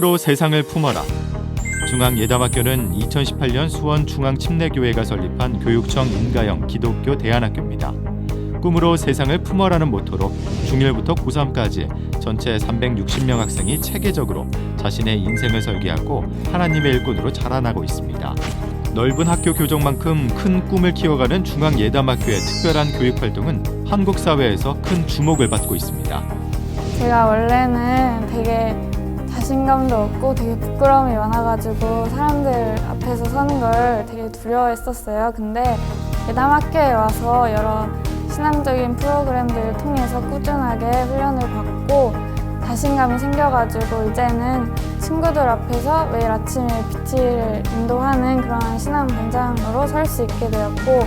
꿈으로 세상을 품어라. 중앙예담학교는 2018년 수원 중앙침례교회가 설립한 교육청 인가형 기독교 대안학교입니다. 꿈으로 세상을 품어라는 모토로 중1부터 고3까지 전체 360명 학생이 체계적으로 자신의 인생을 설계하고 하나님의 일꾼으로 자라나고 있습니다. 넓은 학교 교정만큼 큰 꿈을 키워가는 중앙예담학교의 특별한 교육활동은 한국 사회에서 큰 주목을 받고 있습니다. 제가 원래는 되게 자신감도 없고 되게 부끄러움이 많아가지고 사람들 앞에서 서는 걸 되게 두려워했었어요. 근데 예담학교에 와서 여러 신앙적인 프로그램들을 통해서 꾸준하게 훈련을 받고 자신감이 생겨가지고 이제는 친구들 앞에서 매일 아침에 PT를 인도하는 그런 신앙 반장으로 설 수 있게 되었고,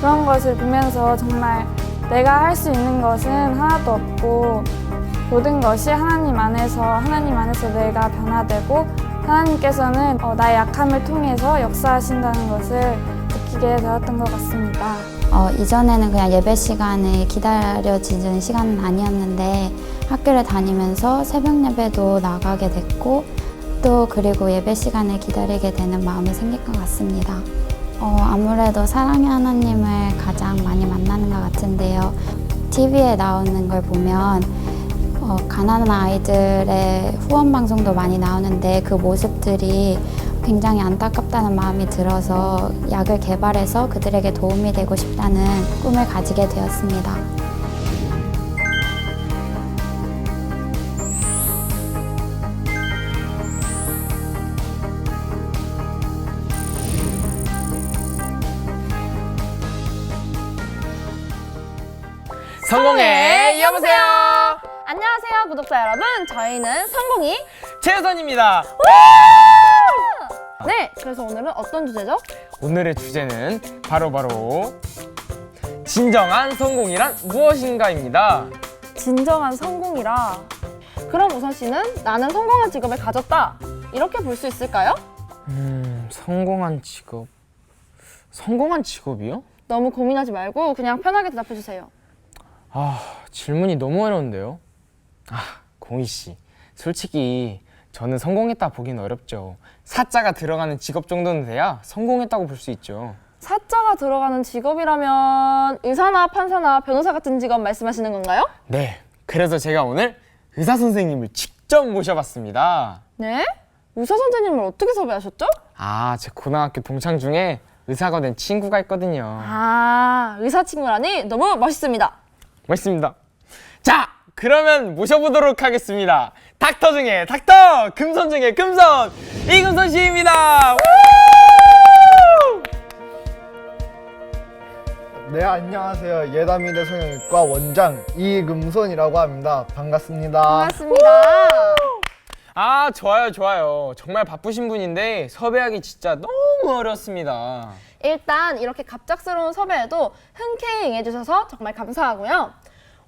그런 것을 보면서 정말 내가 할 수 있는 것은 하나도 없고 모든 것이 하나님 안에서 내가 변화되고 하나님께서는 나의 약함을 통해서 역사하신다는 것을 느끼게 되었던 것 같습니다. 이전에는 그냥 예배 시간에 기다려지는 시간은 아니었는데 학교를 다니면서 새벽 예배도 나가게 됐고 또 그리고 예배 시간에 기다리게 되는 마음이 생길 것 같습니다. 아무래도 사랑의 하나님을 가장 많이 만나는 것 같은데요. TV에 나오는 걸 보면 가난한 아이들의 후원 방송도 많이 나오는데 그 모습들이 굉장히 안타깝다는 마음이 들어서 약을 개발해서 그들에게 도움이 되고 싶다는 꿈을 가지게 되었습니다. 성공해 여보세요. 안녕하세요 구독자 여러분, 저희는 성공이 최우선입니다. 네, 그래서 오늘은 어떤 주제죠? 오늘의 주제는 바로 진정한 성공이란 무엇인가입니다. 진정한 성공이라. 그럼 우선 씨는 나는 성공한 직업을 가졌다, 이렇게 볼 수 있을까요? 성공한 직업. 성공한 직업이요? 너무 고민하지 말고 그냥 편하게 대답해 주세요. 질문이 너무 어려운데요. 공희 씨, 솔직히 저는 성공했다 보기는 어렵죠. 사자가 들어가는 직업 정도는 돼야 성공했다고 볼 수 있죠. 사자가 들어가는 직업이라면 의사나 판사나 변호사 같은 직업 말씀하시는 건가요? 네, 그래서 제가 오늘 의사 선생님을 직접 모셔봤습니다. 네? 의사 선생님을 어떻게 섭외하셨죠? 제 고등학교 동창 중에 의사가 된 친구가 있거든요. 의사 친구라니 너무 멋있습니다. 멋있습니다. 자, 그러면 모셔보도록 하겠습니다. 닥터 중에 닥터, 금손 중에 금손, 이금손 씨입니다. 네, 안녕하세요. 예담이대 성형외과 원장 이금손이라고 합니다. 반갑습니다. 반갑습니다. 좋아요. 정말 바쁘신 분인데 섭외하기 진짜 너무 어렵습니다. 일단 이렇게 갑작스러운 섭외에도 흔쾌히 응해주셔서 정말 감사하고요.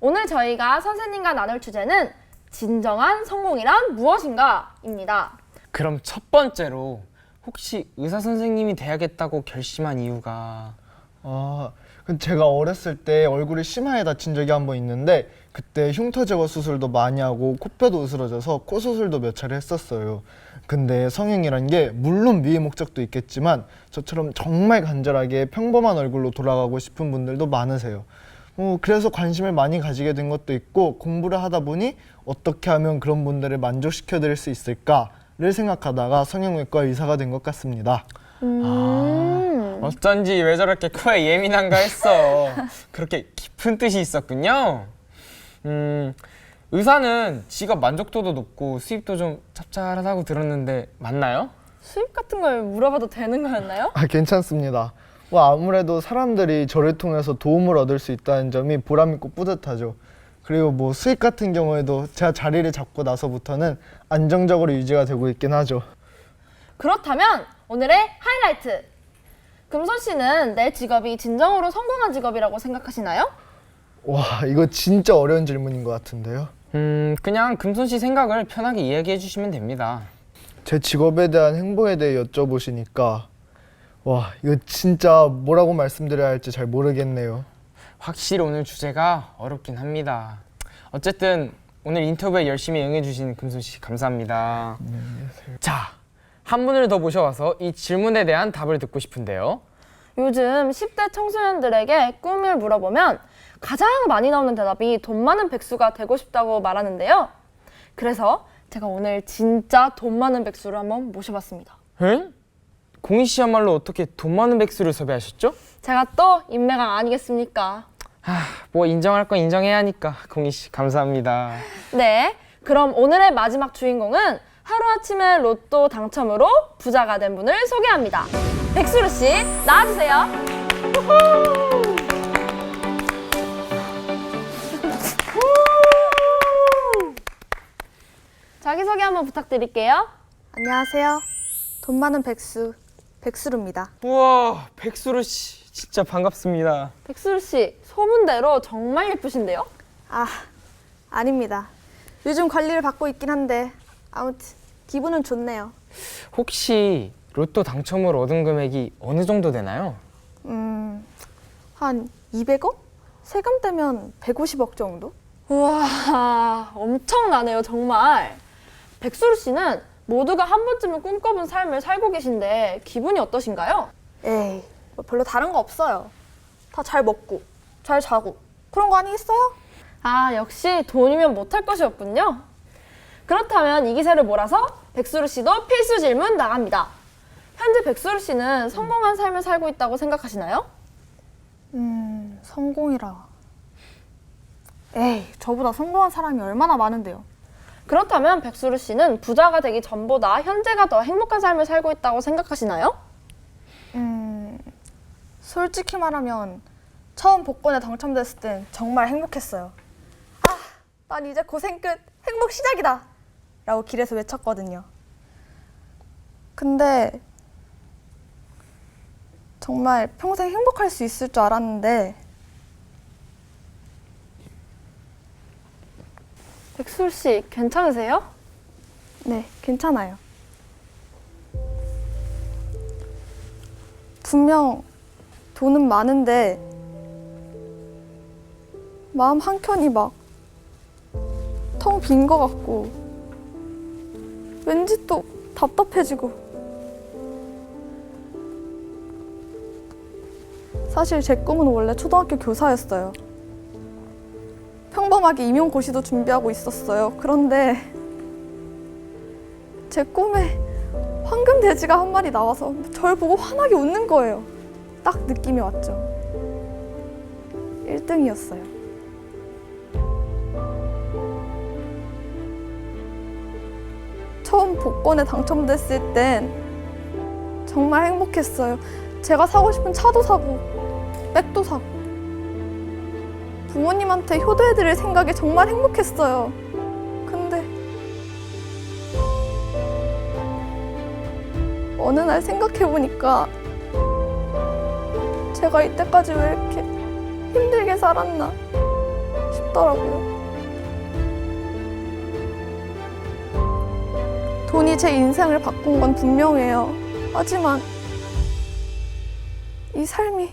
오늘 저희가 선생님과 나눌 주제는 진정한 성공이란 무엇인가?입니다. 그럼 첫 번째로 혹시 의사 선생님이 돼야겠다고 결심한 이유가? 제가 어렸을 때 얼굴이 심하게 다친 적이 한 번 있는데 그때 흉터 제거 수술도 많이 하고 코뼈도 으스러져서 코 수술도 몇 차례 했었어요. 근데 성형이란 게 물론 미의 목적도 있겠지만 저처럼 정말 간절하게 평범한 얼굴로 돌아가고 싶은 분들도 많으세요. 그래서 관심을 많이 가지게 된 것도 있고 공부를 하다 보니 어떻게 하면 그런 분들을 만족시켜 드릴 수 있을까를 생각하다가 성형외과 의사가 된 것 같습니다. 어쩐지 왜 저렇게 코에 예민한가 했어. 그렇게 깊은 뜻이 있었군요. 의사는 직업 만족도도 높고 수입도 좀 짭짤하다고 들었는데 맞나요? 수입 같은 걸 물어봐도 되는 거였나요? 괜찮습니다. 아무래도 사람들이 저를 통해서 도움을 얻을 수 있다는 점이 보람있고 뿌듯하죠. 그리고 수익 같은 경우에도 제가 자리를 잡고 나서부터는 안정적으로 유지가 되고 있긴 하죠. 그렇다면 오늘의 하이라이트! 금손 씨는 내 직업이 진정으로 성공한 직업이라고 생각하시나요? 이거 진짜 어려운 질문인 것 같은데요. 그냥 금손 씨 생각을 편하게 이야기해 주시면 됩니다. 제 직업에 대한 행복에 대해 여쭤보시니까 이거 진짜 뭐라고 말씀드려야 할지 잘 모르겠네요. 확실히 오늘 주제가 어렵긴 합니다. 어쨌든 오늘 인터뷰에 열심히 응해주신 금순 씨 감사합니다. 자, 한 분을 더 모셔와서 이 질문에 대한 답을 듣고 싶은데요. 요즘 10대 청소년들에게 꿈을 물어보면 가장 많이 나오는 대답이 돈 많은 백수가 되고 싶다고 말하는데요. 그래서 제가 오늘 진짜 돈 많은 백수를 한번 모셔봤습니다. 에? 공희 씨야말로 어떻게 돈 많은 백수를 섭외하셨죠? 제가 또 인맥왕 아니겠습니까? 뭐 인정할 건 인정해야 하니까. 공희 씨 감사합니다. 네, 그럼 오늘의 마지막 주인공은 하루아침에 로또 당첨으로 부자가 된 분을 소개합니다. 백수루 씨, 나와주세요. 자기소개 한번 부탁드릴게요. 안녕하세요. 돈 많은 백수루입니다. 우와, 백수루 씨 진짜 반갑습니다. 백수루 씨, 소문대로 정말 예쁘신데요? 아, 아닙니다. 요즘 관리를 받고 있긴 한데 아무튼 기분은 좋네요. 혹시 로또 당첨으로 얻은 금액이 어느 정도 되나요? 한 200억? 세금 떼면 150억 정도? 우와, 엄청나네요, 정말. 백수루 씨는 모두가 한 번쯤은 꿈꿔본 삶을 살고 계신데 기분이 어떠신가요? 에이, 뭐 별로 다른 거 없어요. 다 잘 먹고, 잘 자고 그런 거 아니겠어요? 아, 역시 돈이면 못할 것이 없군요. 그렇다면 이 기세를 몰아서 백수루 씨도 필수 질문 나갑니다. 현재 백수루 씨는 성공한 삶을 살고 있다고 생각하시나요? 성공이라. 에이, 저보다 성공한 사람이 얼마나 많은데요. 그렇다면 백수루 씨는 부자가 되기 전보다 현재가 더 행복한 삶을 살고 있다고 생각하시나요? 솔직히 말하면 처음 복권에 당첨됐을 땐 정말 행복했어요. 아, 난 이제 고생 끝, 행복 시작이다! 라고 길에서 외쳤거든요. 근데 정말 평생 행복할 수 있을 줄 알았는데 백수루 씨, 괜찮으세요? 네, 괜찮아요. 분명 돈은 많은데 마음 한켠이 막 텅 빈 것 같고 왠지 또 답답해지고. 사실 제 꿈은 원래 초등학교 교사였어요. 평범하게 임용고시도 준비하고 있었어요. 그런데 제 꿈에 황금 돼지가 한 마리 나와서 저를 보고 환하게 웃는 거예요. 딱 느낌이 왔죠. 1등이었어요. 처음 복권에 당첨됐을 땐 정말 행복했어요. 제가 사고 싶은 차도 사고 백도 사고 부모님한테 효도해드릴 생각에 정말 행복했어요. 근데 어느 날 생각해보니까 제가 이때까지 왜 이렇게 힘들게 살았나 싶더라고요. 돈이 제 인생을 바꾼 건 분명해요. 하지만 이 삶이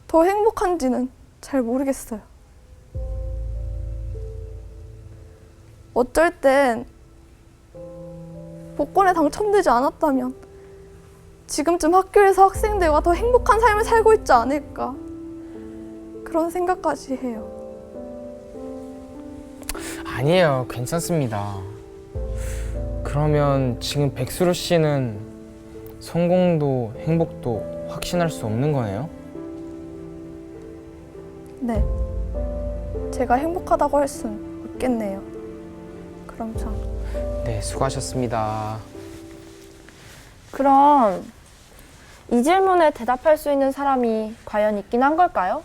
더 행복한지는 잘 모르겠어요. 어쩔 땐 복권에 당첨되지 않았다면 지금쯤 학교에서 학생들과 더 행복한 삶을 살고 있지 않을까 그런 생각까지 해요. 아니에요, 괜찮습니다. 그러면 지금 백수루 씨는 성공도 행복도 확신할 수 없는 거네요? 네, 제가 행복하다고 할 순 없겠네요. 그럼 전 네, 수고하셨습니다. 그럼 이 질문에 대답할 수 있는 사람이 과연 있긴 한 걸까요?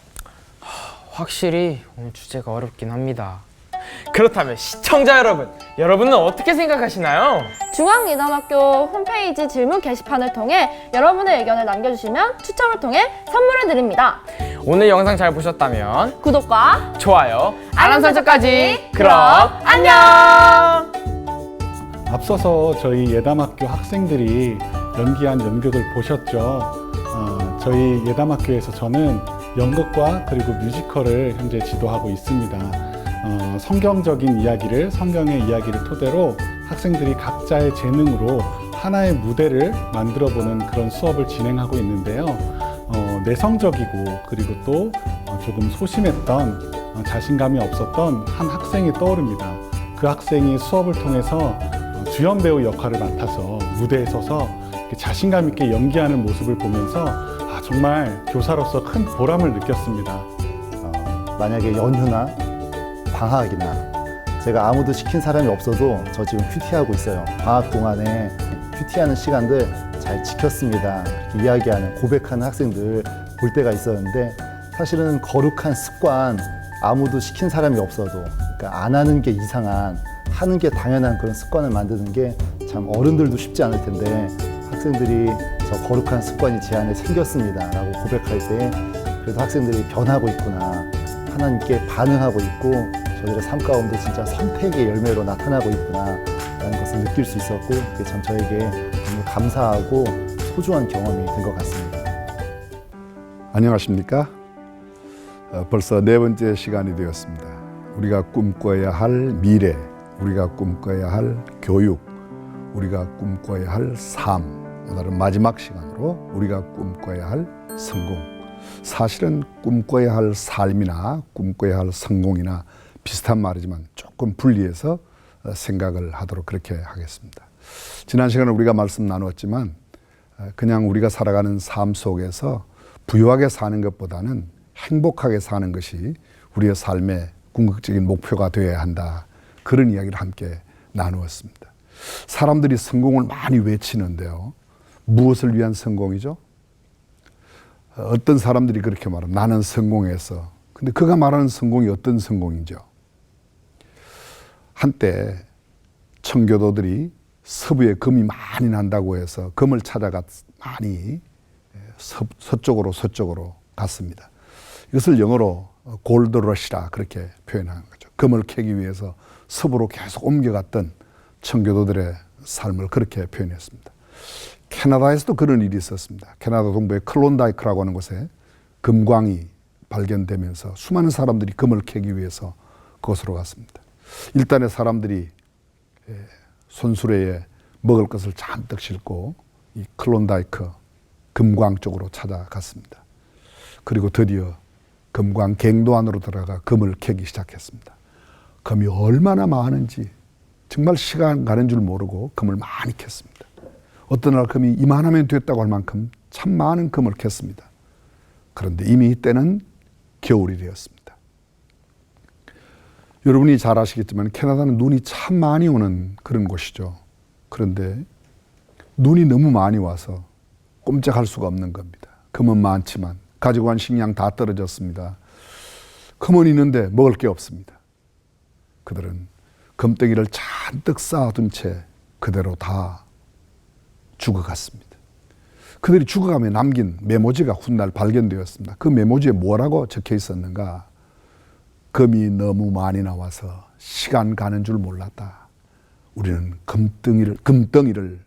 확실히 오늘 주제가 어렵긴 합니다. 그렇다면 시청자 여러분, 여러분은 어떻게 생각하시나요? 중앙예담학교 홈페이지 질문 게시판을 통해 여러분의 의견을 남겨주시면 추첨을 통해 선물을 드립니다. 오늘 영상 잘 보셨다면 구독과 좋아요, 알람 설정까지. 그럼 안녕! 앞서서 저희 예담학교 학생들이 연기한 연극을 보셨죠? 저희 예담학교에서 저는 연극과 그리고 뮤지컬을 현재 지도하고 있습니다. 성경적인 이야기를, 성경의 이야기를 토대로 학생들이 각자의 재능으로 하나의 무대를 만들어보는 그런 수업을 진행하고 있는데요. 내성적이고 그리고 또 조금 소심했던, 자신감이 없었던 한 학생이 떠오릅니다. 그 학생이 수업을 통해서 주연 배우 역할을 맡아서 무대에 서서 자신감 있게 연기하는 모습을 보면서 정말 교사로서 큰 보람을 느꼈습니다. 만약에 연휴나 방학이나 제가 아무도 시킨 사람이 없어도 저 지금 큐티하고 있어요. 방학 동안에 큐티하는 시간들 잘 지켰습니다. 이렇게 이야기하는, 고백하는 학생들 볼 때가 있었는데, 사실은 거룩한 습관, 아무도 시킨 사람이 없어도, 그러니까 안 하는 게 이상한, 하는 게 당연한 그런 습관을 만드는 게 참 어른들도 쉽지 않을 텐데, 학생들이 저 거룩한 습관이 제 안에 생겼습니다 라고 고백할 때 그래도 학생들이 변하고 있구나, 하나님께 반응하고 있고 저들의 삶 가운데 진짜 선택의 열매로 나타나고 있구나 라는 것을 느낄 수 있었고, 그게 참 저에게 너무 감사하고 소중한 경험이 된 것 같습니다. 안녕하십니까? 벌써 4번째 시간이 되었습니다. 우리가 꿈꿔야 할 미래, 우리가 꿈꿔야 할 교육, 우리가 꿈꿔야 할 삶, 오늘은 마지막 시간으로 우리가 꿈꿔야 할 성공. 사실은 꿈꿔야 할 삶이나 꿈꿔야 할 성공이나 비슷한 말이지만 조금 분리해서 생각을 하도록 그렇게 하겠습니다. 지난 시간에 우리가 말씀 나누었지만 그냥 우리가 살아가는 삶 속에서 부유하게 사는 것보다는 행복하게 사는 것이 우리의 삶의 궁극적인 목표가 되어야 한다. 그런 이야기를 함께 나누었습니다. 사람들이 성공을 많이 외치는데요. 무엇을 위한 성공이죠? 어떤 사람들이 그렇게 말합니다. 나는 성공했어. 근데 그가 말하는 성공이 어떤 성공이죠? 한때 청교도들이 서부에 금이 많이 난다고 해서 금을 찾아가 많이 서쪽으로 갔습니다. 이것을 영어로 골드러시라 그렇게 표현하는 거죠. 금을 캐기 위해서 서부로 계속 옮겨갔던 청교도들의 삶을 그렇게 표현했습니다. 캐나다에서도 그런 일이 있었습니다. 캐나다 동부의 클론다이크라고 하는 곳에 금광이 발견되면서 수많은 사람들이 금을 캐기 위해서 그곳으로 갔습니다. 일단의 사람들이 손수레에 먹을 것을 잔뜩 싣고 이 클론다이크 금광 쪽으로 찾아갔습니다. 그리고 드디어 금광 갱도 안으로 들어가 금을 캐기 시작했습니다. 금이 얼마나 많은지 정말 시간 가는 줄 모르고 금을 많이 캤습니다. 어떤 날 금이 이만하면 됐다고 할 만큼 참 많은 금을 캤습니다. 그런데 이미 이때는 겨울이 되었습니다. 여러분이 잘 아시겠지만 캐나다는 눈이 참 많이 오는 그런 곳이죠. 그런데 눈이 너무 많이 와서 꼼짝할 수가 없는 겁니다. 금은 많지만 가지고 간 식량 다 떨어졌습니다. 금은 있는데 먹을 게 없습니다. 그들은 금덩이를 잔뜩 쌓아둔 채 그대로 다 죽어갔습니다. 그들이 죽어가며 남긴 메모지가 훗날 발견되었습니다. 그 메모지에 뭐라고 적혀 있었는가? 금이 너무 많이 나와서 시간 가는 줄 몰랐다. 우리는 금덩이를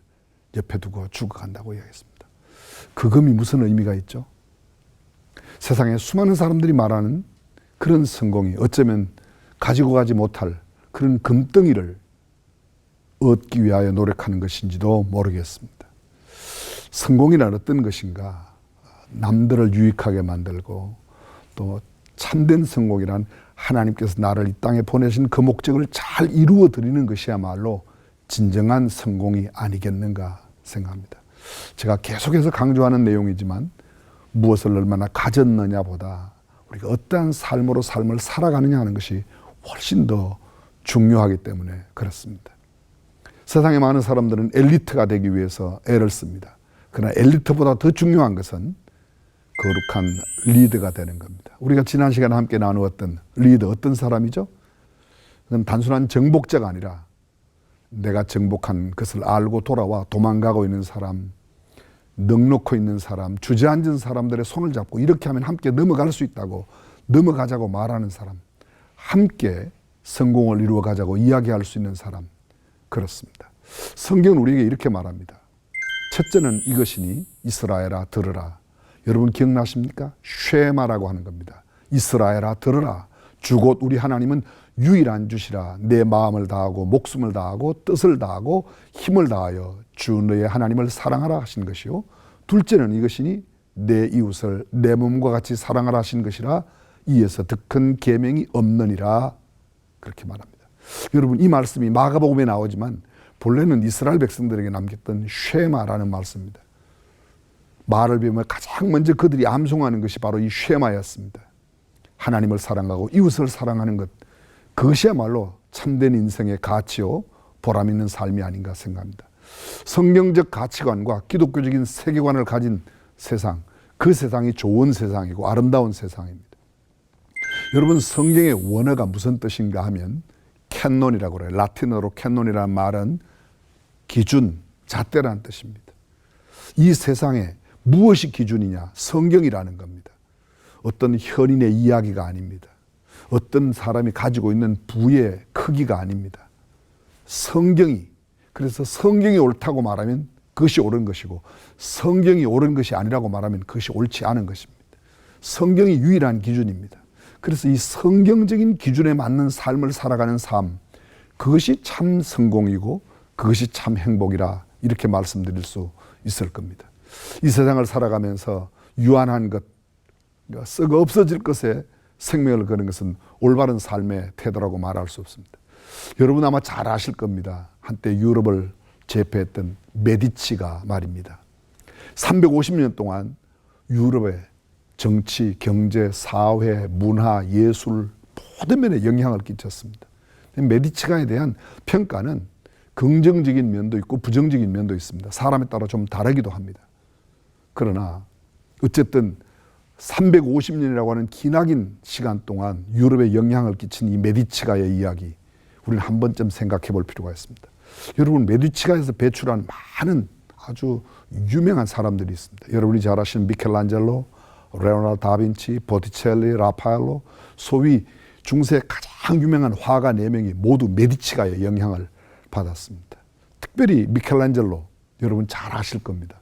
옆에 두고 죽어간다고 이야기했습니다. 그 금이 무슨 의미가 있죠? 세상에 수많은 사람들이 말하는 그런 성공이 어쩌면 가지고 가지 못할 그런 금덩이를 얻기 위하여 노력하는 것인지도 모르겠습니다. 성공이란 어떤 것인가? 남들을 유익하게 만들고 또 참된 성공이란 하나님께서 나를 이 땅에 보내신 그 목적을 잘 이루어 드리는 것이야말로 진정한 성공이 아니겠는가 생각합니다. 제가 계속해서 강조하는 내용이지만 무엇을 얼마나 가졌느냐보다 우리가 어떠한 삶으로 삶을 살아가느냐 하는 것이 훨씬 더 중요하기 때문에 그렇습니다. 세상에 많은 사람들은 엘리트가 되기 위해서 애를 씁니다. 그러나 엘리트보다 더 중요한 것은 거룩한 리더가 되는 겁니다. 우리가 지난 시간에 함께 나누었던 리더 어떤 사람이죠? 그건 단순한 정복자가 아니라 내가 정복한 것을 알고 돌아와 도망가고 있는 사람, 넉넉히 있는 사람, 주저앉은 사람들의 손을 잡고 이렇게 하면 함께 넘어갈 수 있다고 넘어가자고 말하는 사람, 함께 성공을 이루어 가자고 이야기할 수 있는 사람, 그렇습니다. 성경은 우리에게 이렇게 말합니다. 첫째는 이것이니 이스라엘아 들으라. 여러분 기억나십니까? 쉐마라고 하는 겁니다. 이스라엘아 들으라. 주 곧 우리 하나님은 유일한 주시라. 내 마음을 다하고 목숨을 다하고 뜻을 다하고 힘을 다하여 주 너의 하나님을 사랑하라 하신 것이요. 둘째는 이것이니 내 이웃을 내 몸과 같이 사랑하라 하신 것이라. 이에서 더 큰 계명이 없느니라. 그렇게 말합니다. 여러분, 이 말씀이 마가복음에 나오지만 본래는 이스라엘 백성들에게 남겼던 쉐마라는 말씀입니다. 말을 배우면 가장 먼저 그들이 암송하는 것이 바로 이 쉐마였습니다. 하나님을 사랑하고 이웃을 사랑하는 것, 그것이야말로 참된 인생의 가치요 보람 있는 삶이 아닌가 생각합니다. 성경적 가치관과 기독교적인 세계관을 가진 세상, 그 세상이 좋은 세상이고 아름다운 세상입니다. 여러분, 성경의 원어가 무슨 뜻인가 하면 캔논이라고 그래요. 라틴어로 캔논이라는 말은 기준, 잣대라는 뜻입니다. 이 세상에 무엇이 기준이냐? 성경이라는 겁니다. 어떤 현인의 이야기가 아닙니다. 어떤 사람이 가지고 있는 부의 크기가 아닙니다. 성경이, 그래서 성경이 옳다고 말하면 그것이 옳은 것이고 성경이 옳은 것이 아니라고 말하면 그것이 옳지 않은 것입니다. 성경이 유일한 기준입니다. 그래서 이 성경적인 기준에 맞는 삶을 살아가는 삶, 그것이 참 성공이고 그것이 참 행복이라 이렇게 말씀드릴 수 있을 겁니다. 이 세상을 살아가면서 유한한 것, 썩어 없어질 것에 생명을 거는 것은 올바른 삶의 태도라고 말할 수 없습니다. 여러분 아마 잘 아실 겁니다. 한때 유럽을 제패했던 메디치가 말입니다. 350년 동안 유럽의 정치, 경제, 사회, 문화, 예술 모든 면에 영향을 끼쳤습니다. 메디치가에 대한 평가는 긍정적인 면도 있고 부정적인 면도 있습니다. 사람에 따라 좀 다르기도 합니다. 그러나 어쨌든 350년이라고 하는 기나긴 시간 동안 유럽에 영향을 끼친 이 메디치가의 이야기, 우리는 한 번쯤 생각해 볼 필요가 있습니다. 여러분, 메디치가에서 배출한 많은 아주 유명한 사람들이 있습니다. 여러분이 잘 아시는 미켈란젤로, 레오나르도 다빈치, 보티첼리, 라파엘로, 소위 중세 가장 유명한 화가 4명이 모두 메디치가의 영향을 받았습니다. 특별히 미켈란젤로, 여러분 잘 아실 겁니다.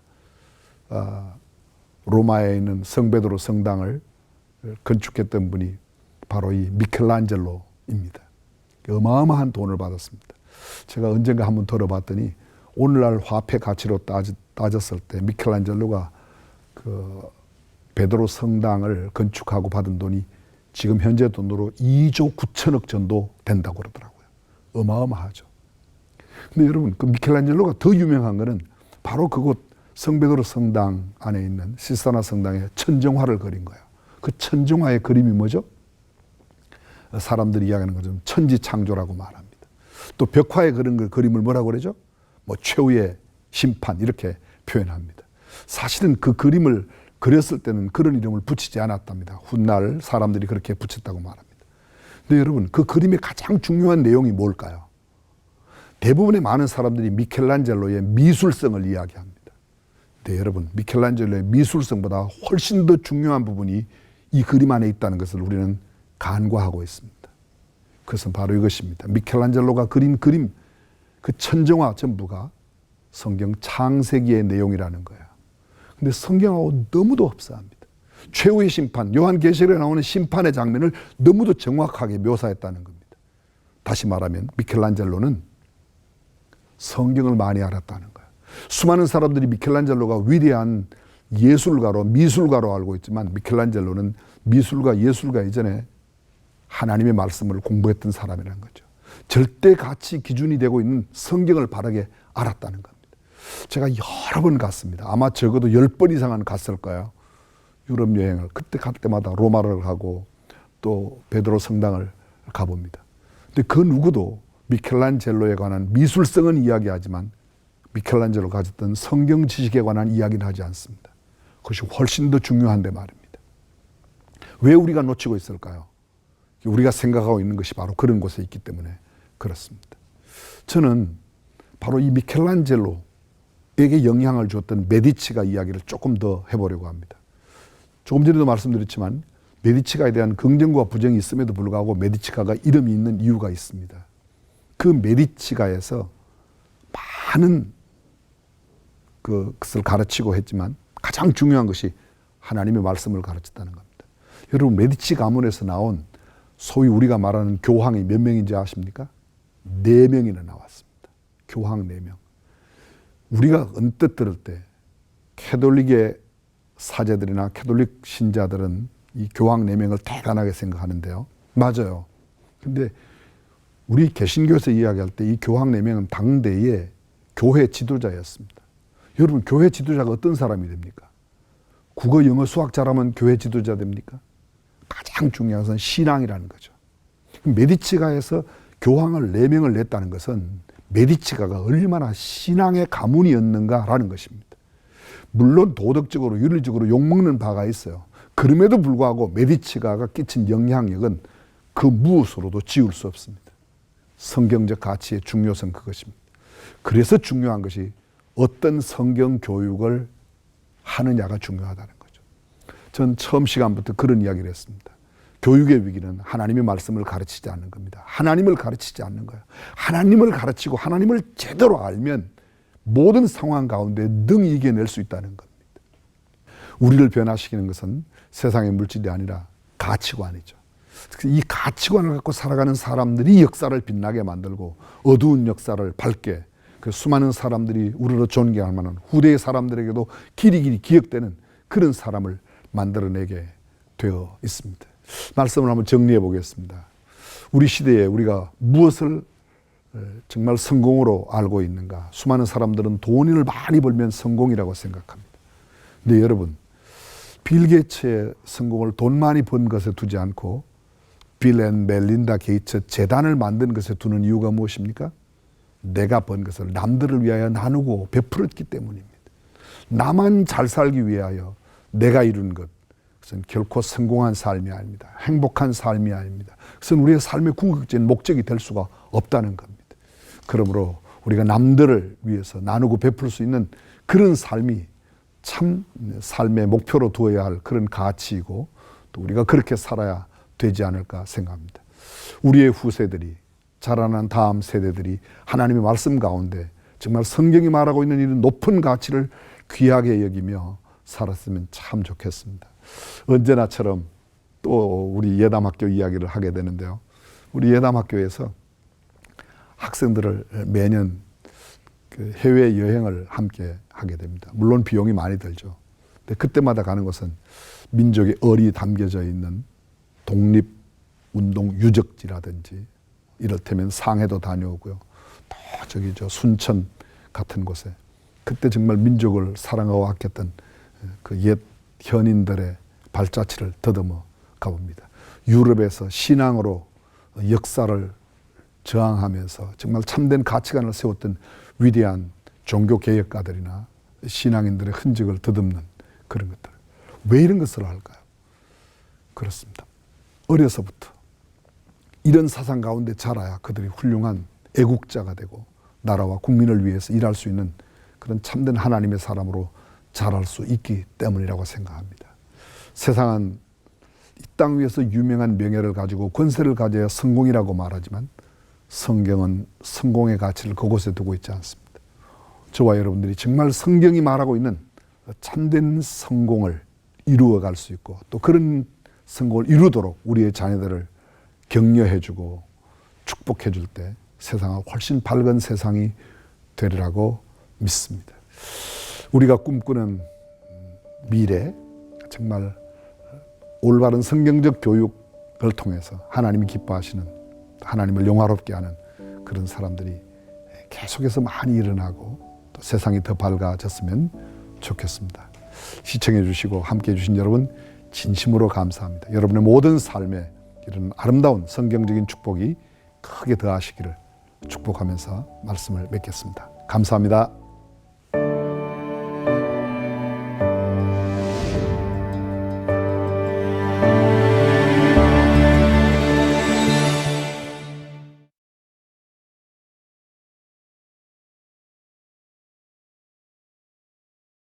로마에 있는 성베드로 성당을 건축했던 분이 바로 이 미켈란젤로입니다. 어마어마한 돈을 받았습니다. 제가 언젠가 한번 들어봤더니 오늘날 화폐 가치로 따졌을 때 미켈란젤로가 그 베드로 성당을 건축하고 받은 돈이 지금 현재 돈으로 2조 9천억 정도 된다고 그러더라고요. 어마어마하죠. 근데 여러분, 그 미켈란젤로가 더 유명한 거는 바로 그곳 성베드로 성당 안에 있는 시스타나 성당에 천정화를 그린 거예요. 그 천정화의 그림이 뭐죠? 사람들이 이야기하는 것처럼 천지창조라고 말합니다. 또 벽화에 그린 그림을 뭐라고 그러죠? 뭐 최후의 심판 이렇게 표현합니다. 사실은 그 그림을 그렸을 때는 그런 이름을 붙이지 않았답니다. 훗날 사람들이 그렇게 붙였다고 말합니다. 근데 여러분, 그 그림의 가장 중요한 내용이 뭘까요? 대부분의 많은 사람들이 미켈란젤로의 미술성을 이야기합니다. 네, 여러분, 미켈란젤로의 미술성보다 훨씬 더 중요한 부분이 이 그림 안에 있다는 것을 우리는 간과하고 있습니다. 그것은 바로 이것입니다. 미켈란젤로가 그린 그림, 그 천정화 전부가 성경 창세기의 내용이라는 거예요. 근데 성경하고 너무도 흡사합니다. 최후의 심판, 요한계시록에 나오는 심판의 장면을 너무도 정확하게 묘사했다는 겁니다. 다시 말하면 미켈란젤로는 성경을 많이 알았다는 거예요. 수많은 사람들이 미켈란젤로가 위대한 예술가로, 미술가로 알고 있지만 미켈란젤로는 미술가, 예술가 이전에 하나님의 말씀을 공부했던 사람이라는 거죠. 절대 가치 기준이 되고 있는 성경을 바르게 알았다는 겁니다. 제가 여러 번 갔습니다. 아마 적어도 10번 이상은 갔을 거예요. 유럽 여행을. 그때 갈 때마다 로마를 가고 또 베드로 성당을 가봅니다. 근데 그 누구도 미켈란젤로에 관한 미술성은 이야기하지만 미켈란젤로가 가졌던 성경 지식에 관한 이야기는 하지 않습니다. 그것이 훨씬 더 중요한데 말입니다. 왜 우리가 놓치고 있을까요? 우리가 생각하고 있는 것이 바로 그런 곳에 있기 때문에 그렇습니다. 저는 바로 이 미켈란젤로에게 영향을 줬던 메디치가 이야기를 조금 더 해보려고 합니다. 조금 전에도 말씀드렸지만 메디치가에 대한 긍정과 부정이 있음에도 불구하고 메디치가가 이름이 있는 이유가 있습니다. 그 메디치가에서 많은 그것을 가르치고 했지만 가장 중요한 것이 하나님의 말씀을 가르쳤다는 겁니다. 여러분, 메디치 가문에서 나온 소위 우리가 말하는 교황이 몇 명인지 아십니까? 4명이나 나왔습니다. 교황 4명. 우리가 언뜻 들을 때 캐톨릭의 사제들이나 캐톨릭 신자들은 이 교황 4명을 대단하게 생각하는데요. 맞아요. 근데 우리 개신교에서 이야기할 때 이 교황 4명은 당대의 교회 지도자였습니다. 여러분, 교회 지도자가 어떤 사람이 됩니까? 국어, 영어, 수학 잘하면 교회 지도자 됩니까? 가장 중요한 것은 신앙이라는 거죠. 메디치가에서 교황을 4명을 냈다는 것은 메디치가가 얼마나 신앙의 가문이었는가라는 것입니다. 물론 도덕적으로 윤리적으로 욕먹는 바가 있어요. 그럼에도 불구하고 메디치가가 끼친 영향력은 그 무엇으로도 지울 수 없습니다. 성경적 가치의 중요성, 그것입니다. 그래서 중요한 것이 어떤 성경 교육을 하느냐가 중요하다는 거죠. 전 처음 시간부터 그런 이야기를 했습니다. 교육의 위기는 하나님의 말씀을 가르치지 않는 겁니다. 하나님을 가르치지 않는 거예요. 하나님을 가르치고 하나님을 제대로 알면 모든 상황 가운데 능히 이겨낼 수 있다는 겁니다. 우리를 변화시키는 것은 세상의 물질이 아니라 가치관이죠. 이 가치관을 갖고 살아가는 사람들이 역사를 빛나게 만들고 어두운 역사를 밝게, 그 수많은 사람들이 우리로 존경할 만한 후대의 사람들에게도 길이 기억되는 그런 사람을 만들어내게 되어 있습니다. 말씀을 한번 정리해 보겠습니다. 우리 시대에 우리가 무엇을 정말 성공으로 알고 있는가? 수많은 사람들은 돈을 많이 벌면 성공이라고 생각합니다. 근데 여러분, 빌 게이츠의 성공을 돈 많이 번 것에 두지 않고 빌 앤 멜린다 게이츠 재단을 만든 것에 두는 이유가 무엇입니까? 내가 번 것을 남들을 위하여 나누고 베풀었기 때문입니다. 나만 잘 살기 위하여 내가 이룬 것, 그것은 결코 성공한 삶이 아닙니다. 행복한 삶이 아닙니다. 그것은 우리의 삶의 궁극적인 목적이 될 수가 없다는 겁니다. 그러므로 우리가 남들을 위해서 나누고 베풀 수 있는 그런 삶이 참 삶의 목표로 두어야 할 그런 가치이고, 또 우리가 그렇게 살아야 되지 않을까 생각합니다. 우리의 후세들이, 자라난 다음 세대들이 하나님의 말씀 가운데 정말 성경이 말하고 있는 이런 높은 가치를 귀하게 여기며 살았으면 참 좋겠습니다. 언제나처럼 또 우리 예담학교 이야기를 하게 되는데요. 우리 예담학교에서 학생들을 매년 그 해외 여행을 함께 하게 됩니다. 물론 비용이 많이 들죠. 근데 그때마다 가는 곳은 민족의 얼이 담겨져 있는 독립운동 유적지라든지, 이를테면 상해도 다녀오고요. 또 저기 순천 같은 곳에 그때 정말 민족을 사랑하고 아꼈던 그 옛 현인들의 발자취를 더듬어 가봅니다. 유럽에서 신앙으로 역사를 저항하면서 정말 참된 가치관을 세웠던 위대한 종교 개혁가들이나 신앙인들의 흔적을 더듬는 그런 것들. 왜 이런 것을 할까요? 그렇습니다. 어려서부터 이런 사상 가운데 자라야 그들이 훌륭한 애국자가 되고 나라와 국민을 위해서 일할 수 있는 그런 참된 하나님의 사람으로 자랄 수 있기 때문이라고 생각합니다. 세상은 이 땅 위에서 유명한 명예를 가지고 권세를 가져야 성공이라고 말하지만 성경은 성공의 가치를 그곳에 두고 있지 않습니다. 저와 여러분들이 정말 성경이 말하고 있는 참된 성공을 이루어갈 수 있고, 또 그런 성공을 이루도록 우리의 자녀들을 격려해주고 축복해줄 때 세상은 훨씬 밝은 세상이 되리라고 믿습니다. 우리가 꿈꾸는 미래, 정말 올바른 성경적 교육을 통해서 하나님이 기뻐하시는, 하나님을 영화롭게 하는 그런 사람들이 계속해서 많이 일어나고 또 세상이 더 밝아졌으면 좋겠습니다. 시청해 주시고 함께해 주신 여러분 진심으로 감사합니다. 여러분의 모든 삶에 이런 아름다운 성경적인 축복이 크게 더하시기를 축복하면서 말씀을 맺겠습니다. 감사합니다.